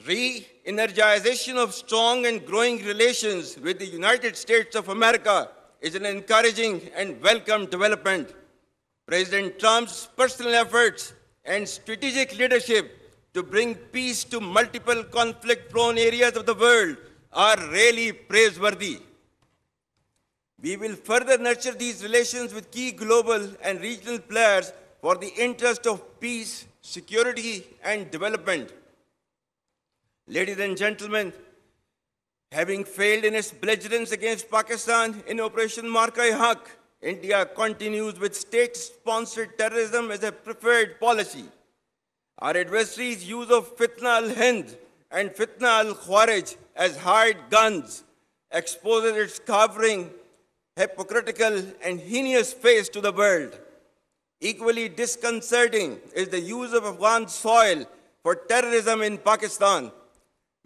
Re-energization of strong and growing relations with the United States of America is an encouraging and welcome development. President Trump's personal efforts and strategic leadership to bring peace to multiple conflict-prone areas of the world are really praiseworthy. We will further nurture these relations with key global and regional players for the interest of peace, security, and development. Ladies and gentlemen, having failed in its belligerence against Pakistan in Operation Marka-e-Haq, India continues with state-sponsored terrorism as a preferred policy. Our adversaries' use of Fitna al-Hind and Fitna al-Khawarij as hired guns exposes its cowering, hypocritical, and heinous face to the world. Equally disconcerting is the use of Afghan soil for terrorism in Pakistan.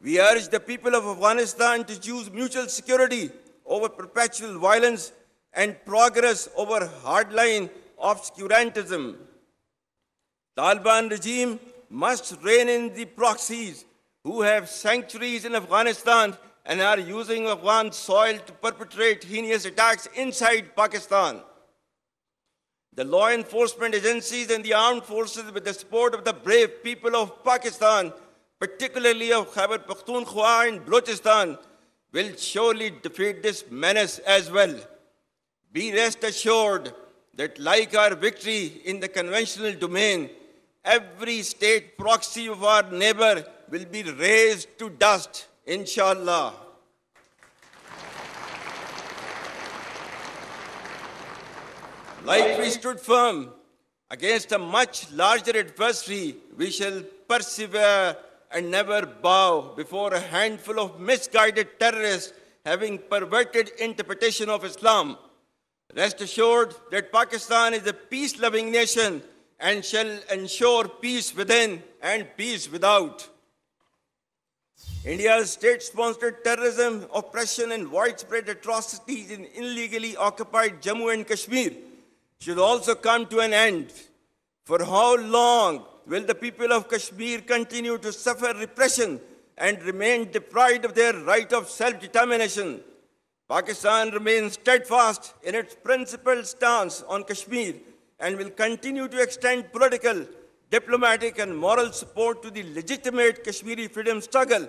We urge the people of Afghanistan to choose mutual security over perpetual violence and progress over hardline obscurantism. Taliban regime must rein in the proxies who have sanctuaries in Afghanistan and are using Afghan soil to perpetrate heinous attacks inside Pakistan. The law enforcement agencies and the armed forces, with the support of the brave people of Pakistan, particularly of Khyber Pakhtunkhwa and Balochistan, will surely defeat this menace as well. Be rest assured that, like our victory in the conventional domain, every state proxy of our neighbor will be razed to dust, inshallah. Like we stood firm against a much larger adversary, we shall persevere and never bow before a handful of misguided terrorists having perverted interpretation of Islam. Rest assured that Pakistan is a peace-loving nation and shall ensure peace within and peace without. India's state-sponsored terrorism, oppression, and widespread atrocities in illegally occupied Jammu and Kashmir should also come to an end. For how long will the people of Kashmir continue to suffer repression and remain deprived of their right of self-determination? Pakistan remains steadfast in its principled stance on Kashmir and will continue to extend political, diplomatic, and moral support to the legitimate Kashmiri freedom struggle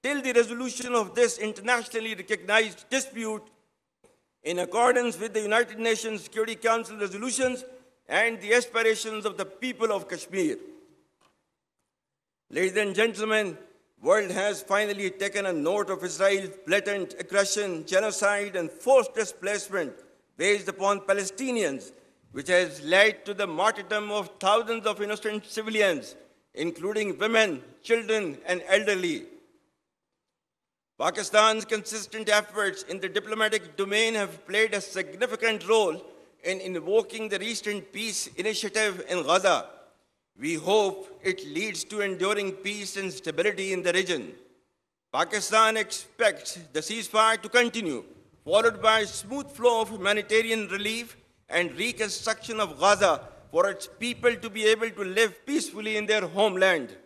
till the resolution of this internationally recognized dispute in accordance with the United Nations Security Council resolutions and the aspirations of the people of Kashmir. Ladies and gentlemen, the world has finally taken a note of Israel's blatant aggression, genocide, and forced displacement based upon Palestinians, which has led to the martyrdom of thousands of innocent civilians, including women, children, and elderly. Pakistan's consistent efforts in the diplomatic domain have played a significant role in invoking the recent peace initiative in Gaza. We hope it leads to enduring peace and stability in the region. Pakistan expects the ceasefire to continue, followed by a smooth flow of humanitarian relief and reconstruction of Gaza for its people to be able to live peacefully in their homeland.